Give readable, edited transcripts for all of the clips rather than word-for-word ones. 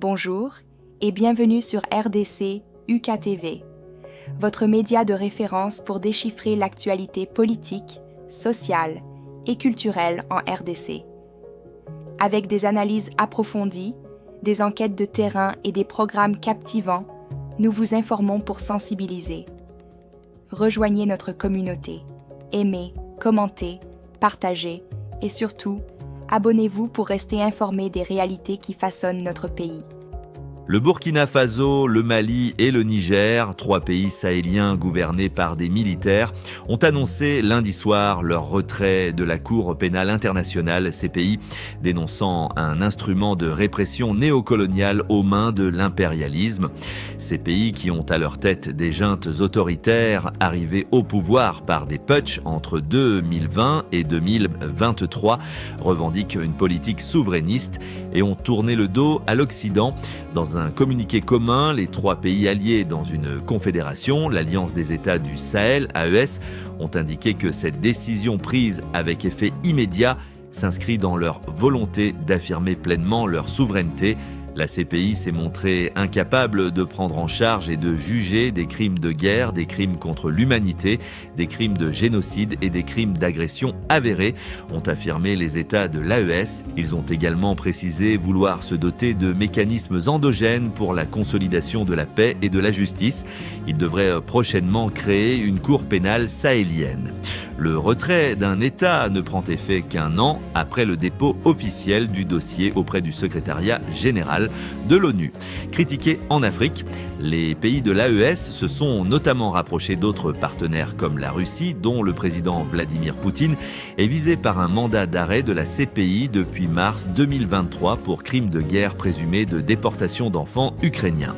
Bonjour et bienvenue sur RDC UKTV, votre média de référence pour déchiffrer l'actualité politique, sociale et culturelle en RDC. Avec des analyses approfondies, des enquêtes de terrain et des programmes captivants, nous vous informons pour sensibiliser. Rejoignez notre communauté. Aimez, commentez, partagez et surtout, abonnez-vous pour rester informé des réalités qui façonnent notre pays. Le Burkina Faso, le Mali et le Niger, 3 pays sahéliens gouvernés par des militaires, ont annoncé lundi soir leur retrait de la Cour pénale internationale, ces pays dénonçant un instrument de répression néocoloniale aux mains de l'impérialisme. Ces pays qui ont à leur tête des juntes autoritaires arrivées au pouvoir par des putschs entre 2020 et 2023 revendiquent une politique souverainiste et ont tourné le dos à l'Occident. Dans un communiqué commun, les 3 pays alliés dans une confédération, l'Alliance des États du Sahel, AES, ont indiqué que cette décision prise avec effet immédiat s'inscrit dans leur volonté d'affirmer pleinement leur souveraineté. La CPI s'est montrée incapable de prendre en charge et de juger des crimes de guerre, des crimes contre l'humanité, des crimes de génocide et des crimes d'agression avérés, ont affirmé les États de l'AES. Ils ont également précisé vouloir se doter de mécanismes endogènes pour la consolidation de la paix et de la justice. Ils devraient prochainement créer une cour pénale sahélienne. Le retrait d'un État ne prend effet qu'un an après le dépôt officiel du dossier auprès du secrétariat général de l'ONU. Critiqués en Afrique, les pays de l'AES se sont notamment rapprochés d'autres partenaires comme la Russie, dont le président Vladimir Poutine est visé par un mandat d'arrêt de la CPI depuis mars 2023 pour crimes de guerre présumés de déportation d'enfants ukrainiens.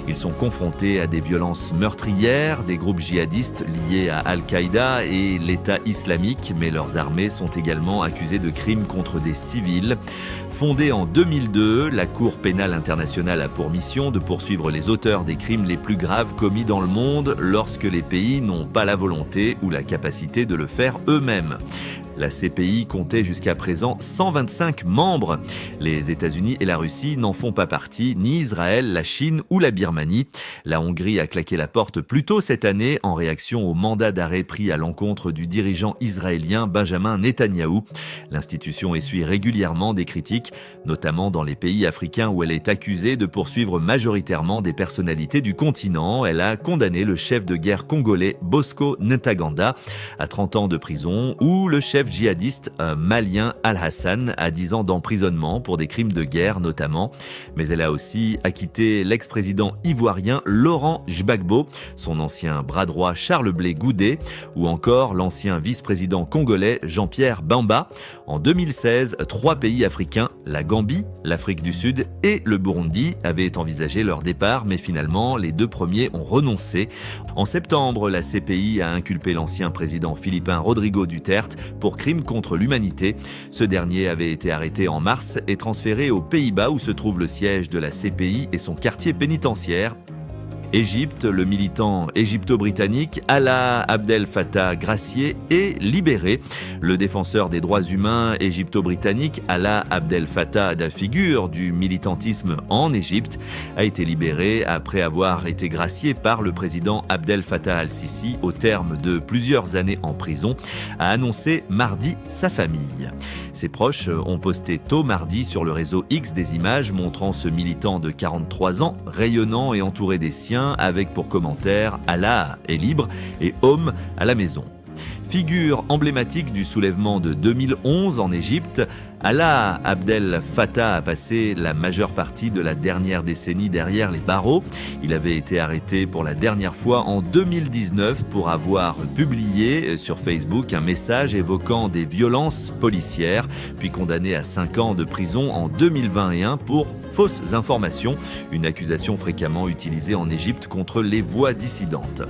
Ils sont confrontés à des violences meurtrières, des groupes djihadistes liés à Al-Qaïda et l'État islamique, mais leurs armées sont également accusées de crimes contre des civils. Fondée en 2002, la Cour pénale internationale a pour mission de poursuivre les auteurs des crimes les plus graves commis dans le monde lorsque les pays n'ont pas la volonté ou la capacité de le faire eux-mêmes. La CPI comptait jusqu'à présent 125 membres. Les États-Unis et la Russie n'en font pas partie, ni Israël, la Chine ou la Birmanie. La Hongrie a claqué la porte plus tôt cette année en réaction au mandat d'arrêt pris à l'encontre du dirigeant israélien Benjamin Netanyahou. L'institution essuie régulièrement des critiques, notamment dans les pays africains où elle est accusée de poursuivre majoritairement des personnalités du continent. Elle a condamné le chef de guerre congolais Bosco Ntaganda à 30 ans de prison ou le chef djihadiste malien Al-Hassan à 10 ans d'emprisonnement pour des crimes de guerre notamment. Mais elle a aussi acquitté l'ex-président ivoirien Laurent Gbagbo, son ancien bras droit Charles Blé Goudé ou encore l'ancien vice-président congolais Jean-Pierre Bemba. En 2016, 3 pays africains, la Gambie, l'Afrique du Sud et le Burundi, avaient envisagé leur départ, mais finalement, les 2 premiers ont renoncé. En septembre, la CPI a inculpé l'ancien président philippin Rodrigo Duterte pour crimes contre l'humanité. Ce dernier avait été arrêté en mars et transféré aux Pays-Bas où se trouve le siège de la CPI et son quartier pénitentiaire. Égypte, le militant égypto-britannique Alaa Abdel Fattah gracié est libéré. Le défenseur des droits humains égypto-britannique Alaa Abdel Fattah, figure du militantisme en Égypte, a été libéré après avoir été gracié par le président Abdel Fattah al-Sisi au terme de plusieurs années en prison, a annoncé mardi sa famille. Ses proches ont posté tôt mardi sur le réseau X des images montrant ce militant de 43 ans, rayonnant et entouré des siens, avec pour commentaire « Allah est libre » et « Homme à la maison ». Figure emblématique du soulèvement de 2011 en Égypte, Alaa Abdel Fattah a passé la majeure partie de la dernière décennie derrière les barreaux. Il avait été arrêté pour la dernière fois en 2019 pour avoir publié sur Facebook un message évoquant des violences policières, puis condamné à 5 ans de prison en 2021 pour fausses informations, une accusation fréquemment utilisée en Égypte contre les voix dissidentes.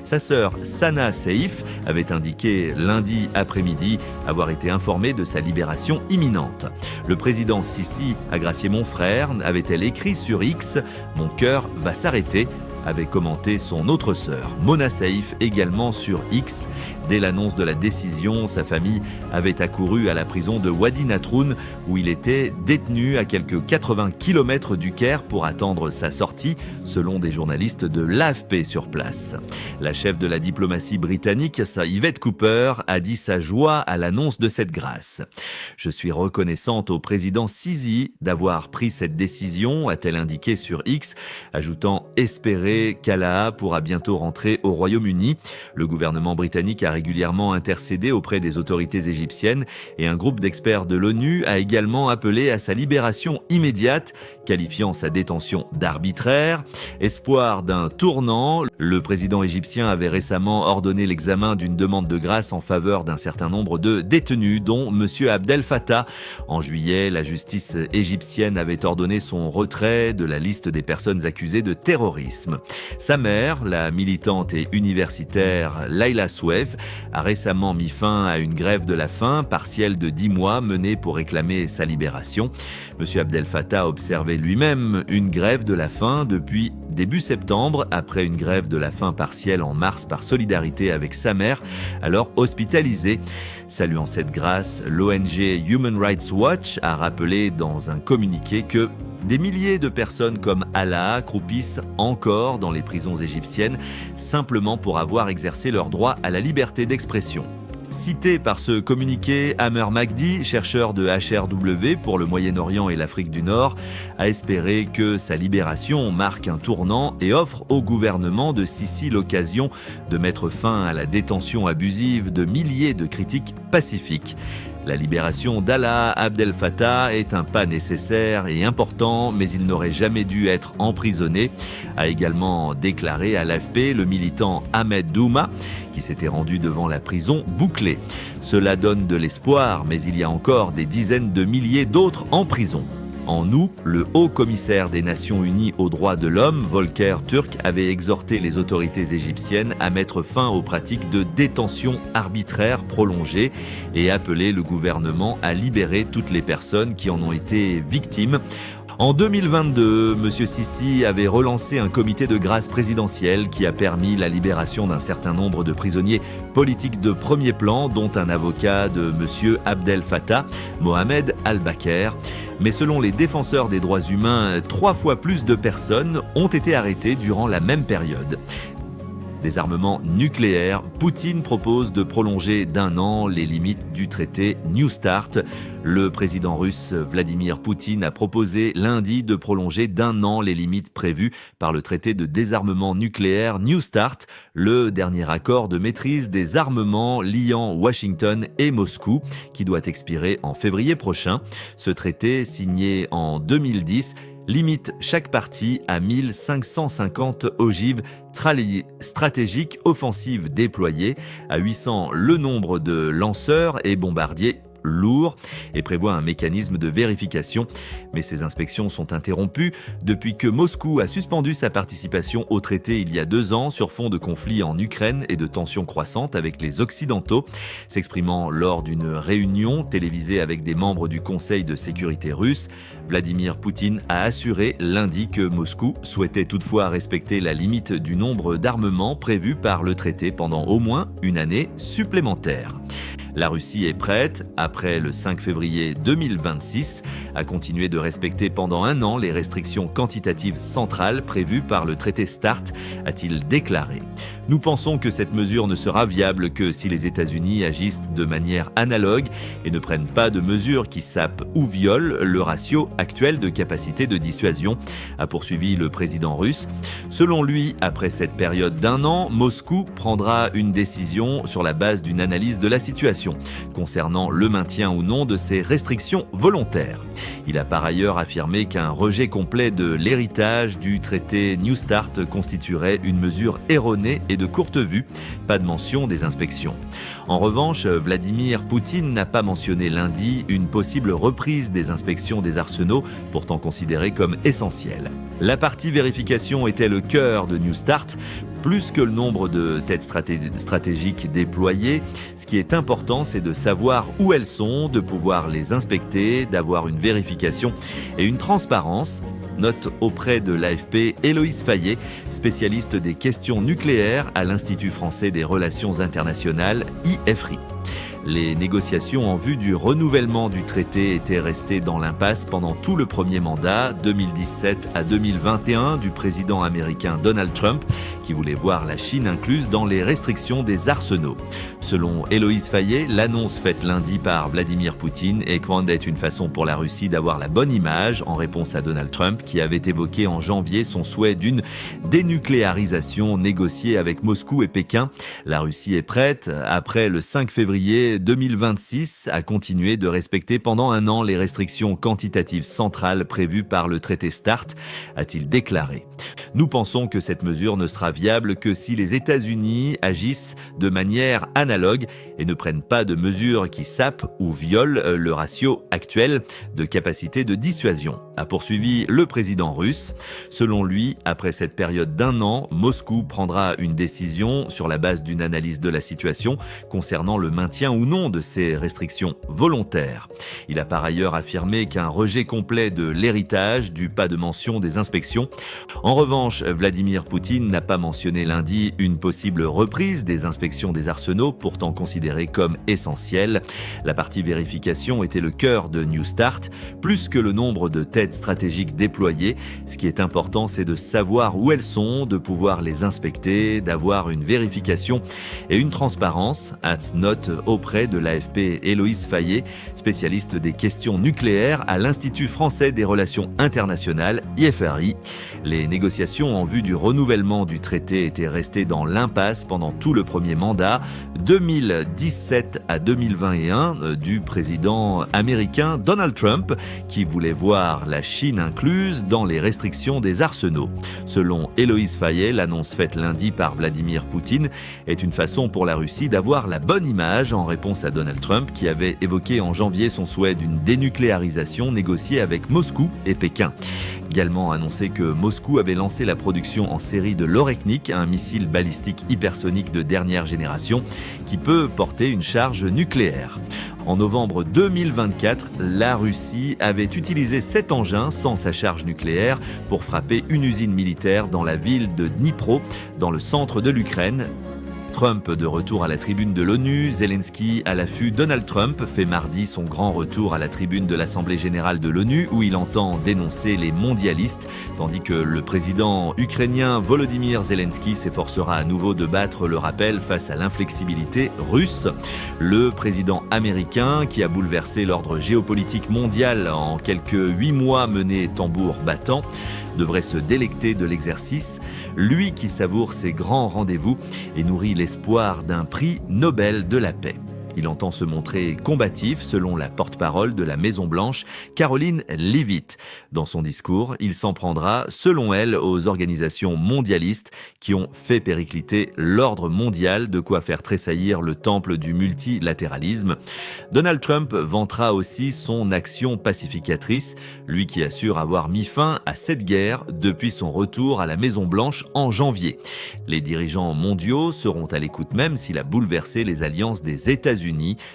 Sa sœur Sana Seif avait indiqué lundi après-midi avoir été informée de sa libération imminente. Le président Sisi a gracié mon frère, avait-elle écrit sur X. Mon cœur va s'arrêter. avait commenté son autre sœur, Mona Saïf, également sur X. Dès l'annonce de la décision, sa famille avait accouru à la prison de Wadi Natroun, où il était détenu à quelques 80 km du Caire pour attendre sa sortie, selon des journalistes de l'AFP sur place. La chef de la diplomatie britannique, Yvette Cooper, a dit sa joie à l'annonce de cette grâce. « Je suis reconnaissante au président Sisi d'avoir pris cette décision », a-t-elle indiqué sur X, ajoutant espérer qu'Alaa pourra bientôt rentrer au Royaume-Uni. Le gouvernement britannique a régulièrement intercédé auprès des autorités égyptiennes et un groupe d'experts de l'ONU a également appelé à sa libération immédiate, qualifiant sa détention d'arbitraire. Espoir d'un tournant, le président égyptien avait récemment ordonné l'examen d'une demande de grâce en faveur d'un certain nombre de détenus, dont M. Abdel Fattah. En juillet, la justice égyptienne avait ordonné son retrait de la liste des personnes accusées de terrorisme. Sa mère, la militante et universitaire Laila Souef, a récemment mis fin à une grève de la faim partielle de 10 mois menée pour réclamer sa libération. M. Abdel Fattah observait lui-même une grève de la faim depuis début septembre, après une grève de la faim partielle en mars par solidarité avec sa mère, alors hospitalisée. Saluant cette grâce, l'ONG Human Rights Watch a rappelé dans un communiqué que des milliers de personnes comme Alaa croupissent encore dans les prisons égyptiennes simplement pour avoir exercé leur droit à la liberté d'expression. Cité par ce communiqué, Amer Magdi, chercheur de HRW pour le Moyen-Orient et l'Afrique du Nord, a espéré que sa libération marque un tournant et offre au gouvernement de Sisi l'occasion de mettre fin à la détention abusive de milliers de critiques pacifiques. La libération d'Alaa Abdel Fattah est un pas nécessaire et important, mais il n'aurait jamais dû être emprisonné, a également déclaré à l'AFP le militant Ahmed Douma, qui s'était rendu devant la prison bouclée. Cela donne de l'espoir, mais il y a encore des dizaines de milliers d'autres en prison. En août, le haut-commissaire des Nations Unies aux droits de l'homme, Volker Turk, avait exhorté les autorités égyptiennes à mettre fin aux pratiques de détention arbitraire prolongée et appelé le gouvernement à libérer toutes les personnes qui en ont été victimes. En 2022, M. Sisi avait relancé un comité de grâce présidentiel qui a permis la libération d'un certain nombre de prisonniers politiques de premier plan, dont un avocat de M. Abdel Fattah, Mohamed Al-Baker. Mais selon les défenseurs des droits humains, 3 fois plus de personnes ont été arrêtées durant la même période. Désarmement nucléaire, Poutine propose de prolonger d'1 an les limites du traité New START. Le président russe Vladimir Poutine a proposé lundi de prolonger d'1 an les limites prévues par le traité de désarmement nucléaire New START, le dernier accord de maîtrise des armements liant Washington et Moscou, qui doit expirer en février prochain. Ce traité, signé en 2010, limite chaque partie à 1550 ogives stratégiques offensives déployées, à 800 le nombre de lanceurs et bombardiers lourd et prévoit un mécanisme de vérification. Mais ces inspections sont interrompues depuis que Moscou a suspendu sa participation au traité il y a 2 ans sur fond de conflits en Ukraine et de tensions croissantes avec les Occidentaux. S'exprimant lors d'une réunion télévisée avec des membres du Conseil de sécurité russe, Vladimir Poutine a assuré lundi que Moscou souhaitait toutefois respecter la limite du nombre d'armements prévus par le traité pendant au moins une année supplémentaire. La Russie est prête, après le 5 février 2026, à continuer de respecter pendant 1 an les restrictions quantitatives centrales prévues par le traité START, a-t-il déclaré. Nous pensons que cette mesure ne sera viable que si les États-Unis agissent de manière analogue et ne prennent pas de mesures qui sapent ou violent le ratio actuel de capacité de dissuasion, a poursuivi le président russe. Selon lui, après cette période d'1 an, Moscou prendra une décision sur la base d'une analyse de la situation concernant le maintien ou non de ces restrictions volontaires. Il a par ailleurs affirmé qu'un rejet complet de l'héritage du traité New START constituerait une mesure erronée et de courte vue, pas de mention des inspections. En revanche, Vladimir Poutine n'a pas mentionné lundi une possible reprise des inspections des arsenaux, pourtant considérées comme essentielles. La partie vérification était le cœur de New START, plus que le nombre de têtes stratégiques déployées. Ce qui est important, c'est de savoir où elles sont, de pouvoir les inspecter, d'avoir une vérification et une transparence, note auprès de l'AFP Héloïse Fayet, spécialiste des questions nucléaires à l'Institut français des relations internationales, IFRI. Les négociations en vue du renouvellement du traité étaient restées dans l'impasse pendant tout le premier mandat, 2017 à 2021, du président américain Donald Trump, qui voulait voir la Chine incluse dans les restrictions des arsenaux. Selon Héloïse Fayet, l'annonce faite lundi par Vladimir Poutine est une façon pour la Russie d'avoir la bonne image en réponse à Donald Trump, qui avait évoqué en janvier son souhait d'une dénucléarisation négociée avec Moscou et Pékin. La Russie est prête, après le 5 février 2026, à continuer de respecter pendant un an les restrictions quantitatives centrales prévues par le traité START, a-t-il déclaré. Nous pensons que cette mesure ne sera viable que si les États-Unis agissent de manière analogue et ne prennent pas de mesures qui sapent ou violent le ratio actuel de capacité de dissuasion, a poursuivi le président russe. Selon lui, après cette période d'un an, Moscou prendra une décision sur la base d'une analyse de la situation concernant le maintien ou non de ces restrictions volontaires. Il a par ailleurs affirmé qu'un rejet complet de l'héritage du pas de mention des inspections. En revanche, Vladimir Poutine n'a pas mentionné lundi une possible reprise des inspections des arsenaux, pourtant considérées comme essentielles. La partie vérification était le cœur de New Start, plus que le nombre de têtes stratégiques déployées. Ce qui est important, c'est de savoir où elles sont, de pouvoir les inspecter, d'avoir une vérification et une transparence, note auprès de l'AFP Héloïse Fayet, spécialiste des questions nucléaires à l'Institut français des relations internationales, IFRI. Les négociations en vue du renouvellement du traité étaient restées dans l'impasse pendant tout le premier mandat, 2017 à 2021, du président américain Donald Trump, qui voulait voir la Chine incluse dans les restrictions des arsenaux. Selon Héloïse Fayet, l'annonce faite lundi par Vladimir Poutine est une façon pour la Russie d'avoir la bonne image en réponse à Donald Trump, qui avait évoqué en janvier son souhait d'une dénucléarisation négociée avec Moscou et Pékin. Également annoncé que Moscou avait lancé la production en série de l'Oreknik, un missile balistique hypersonique de dernière génération qui peut porter une charge nucléaire. En novembre 2024, la Russie avait utilisé cet engin sans sa charge nucléaire pour frapper une usine militaire dans la ville de Dnipro, dans le centre de l'Ukraine. Trump de retour à la tribune de l'ONU, Zelensky à l'affût. Donald Trump fait mardi son grand retour à la tribune de l'Assemblée générale de l'ONU où il entend dénoncer les mondialistes, tandis que le président ukrainien Volodymyr Zelensky s'efforcera à nouveau de battre le rappel face à l'inflexibilité russe. Le président américain, qui a bouleversé l'ordre géopolitique mondial en quelques 8 mois menés tambour battant, devrait se délecter de l'exercice, lui qui savoure ses grands rendez-vous et nourrit l'espoir d'un prix Nobel de la paix. Il entend se montrer combatif, selon la porte-parole de la Maison-Blanche, Karoline Leavitt. Dans son discours, il s'en prendra, selon elle, aux organisations mondialistes qui ont fait péricliter l'ordre mondial, de quoi faire tressaillir le temple du multilatéralisme. Donald Trump vantera aussi son action pacificatrice, lui qui assure avoir mis fin à cette guerre depuis son retour à la Maison-Blanche en janvier. Les dirigeants mondiaux seront à l'écoute même s'il a bouleversé les alliances des États-Unis,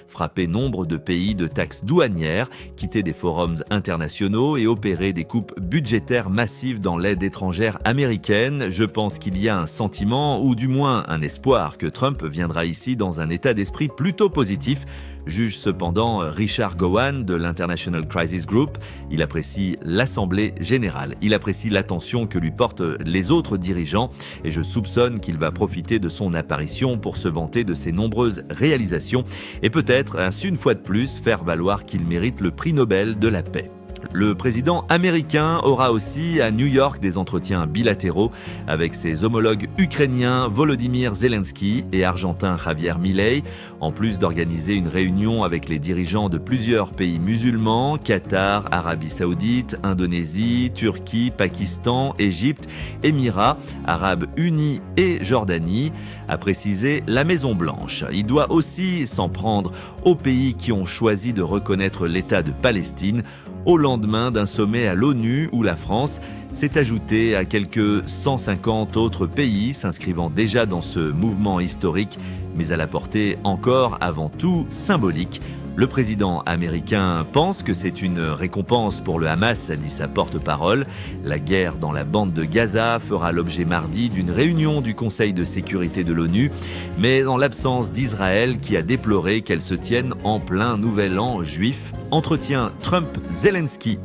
frappé nombre de pays de taxes douanières, quitté des forums internationaux et opéré des coupes budgétaires massives dans l'aide étrangère américaine. Je pense qu'il y a un sentiment, ou du moins un espoir, que Trump viendra ici dans un état d'esprit plutôt positif, juge cependant Richard Gowan de l'International Crisis Group. Il apprécie l'Assemblée générale. Il apprécie l'attention que lui portent les autres dirigeants et je soupçonne qu'il va profiter de son apparition pour se vanter de ses nombreuses réalisations et peut-être, ainsi une fois de plus, faire valoir qu'il mérite le prix Nobel de la paix. Le président américain aura aussi à New York des entretiens bilatéraux avec ses homologues ukrainiens Volodymyr Zelensky et argentin Javier Milei, en plus d'organiser une réunion avec les dirigeants de plusieurs pays musulmans, Qatar, Arabie Saoudite, Indonésie, Turquie, Pakistan, Égypte, Émirats Arabes Unis et Jordanie, a précisé la Maison-Blanche. Il doit aussi s'en prendre aux pays qui ont choisi de reconnaître l'État de Palestine au lendemain d'un sommet à l'ONU où la France s'est ajoutée à quelques 150 autres pays s'inscrivant déjà dans ce mouvement historique, mais à la portée encore avant tout symbolique. Le président américain pense que c'est une récompense pour le Hamas, a dit sa porte-parole. La guerre dans la bande de Gaza fera l'objet mardi d'une réunion du Conseil de sécurité de l'ONU, mais en l'absence d'Israël qui a déploré qu'elle se tienne en plein nouvel an juif. Entretien Trump-Zelensky.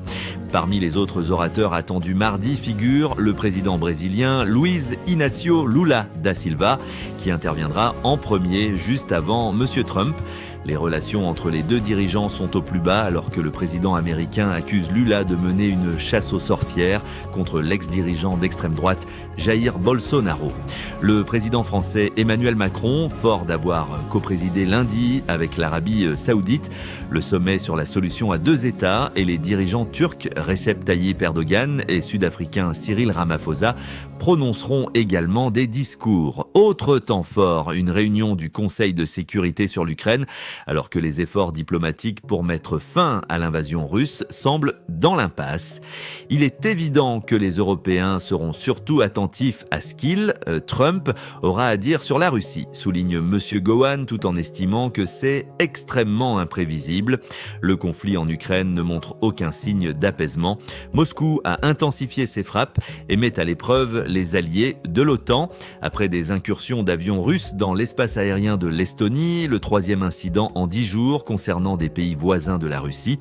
Parmi les autres orateurs attendus mardi figure le président brésilien Luiz Inácio Lula da Silva, qui interviendra en premier juste avant M. Trump. Les relations entre les deux dirigeants sont au plus bas alors que le président américain accuse Lula de mener une chasse aux sorcières contre l'ex-dirigeant d'extrême droite Jair Bolsonaro. Le président français Emmanuel Macron, fort d'avoir coprésidé lundi avec l'Arabie saoudite le sommet sur la solution à deux États, et les dirigeants turcs Recep Tayyip Erdogan et sud-africain Cyril Ramaphosa prononceront également des discours. Autre temps fort, une réunion du Conseil de sécurité sur l'Ukraine, alors que les efforts diplomatiques pour mettre fin à l'invasion russe semblent dans l'impasse. Il est évident que les Européens seront surtout attentifs à ce qu'il, Trump, aura à dire sur la Russie, souligne M. Gowan, tout en estimant que c'est extrêmement imprévisible. Le conflit en Ukraine ne montre aucun signe d'apaisement. Moscou a intensifié ses frappes et met à l'épreuve les alliés de l'OTAN. Après des incursions d'avions russes dans l'espace aérien de l'Estonie, le troisième incident en 10 jours concernant des pays voisins de la Russie,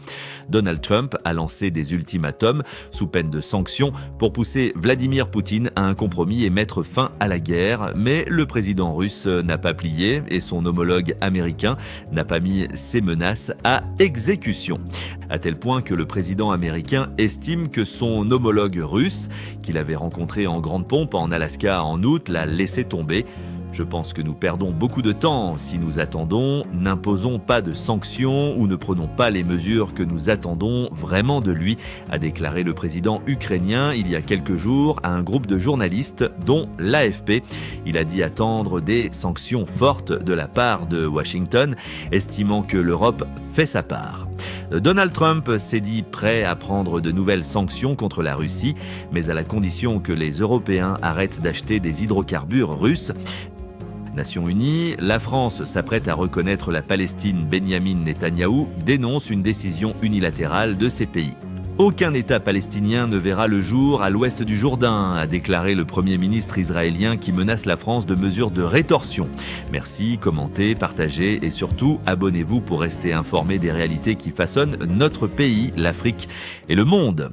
Donald Trump a lancé des ultimatums sous peine de sanctions pour pousser Vladimir Poutine à un compromis et mettre fin à la guerre. Mais le président russe n'a pas plié et son homologue américain n'a pas mis ses menaces à exécution. À tel point que le président américain estime que son homologue russe, qu'il avait rencontré en grande pompe en Alaska en août, l'a laissé tomber. Je pense que nous perdons beaucoup de temps si nous attendons, n'imposons pas de sanctions ou ne prenons pas les mesures que nous attendons vraiment de lui, a déclaré le président ukrainien il y a quelques jours à un groupe de journalistes, dont l'AFP. Il a dit attendre des sanctions fortes de la part de Washington, estimant que l'Europe fait sa part. Donald Trump s'est dit prêt à prendre de nouvelles sanctions contre la Russie, mais à la condition que les Européens arrêtent d'acheter des hydrocarbures russes. Nations Unies, la France s'apprête à reconnaître la Palestine. Benyamin Netanyahou dénonce une décision unilatérale de ces pays. Aucun État palestinien ne verra le jour à l'ouest du Jourdain, a déclaré le Premier ministre israélien qui menace la France de mesures de rétorsion. Merci, commentez, partagez et surtout abonnez-vous pour rester informé des réalités qui façonnent notre pays, l'Afrique et le monde.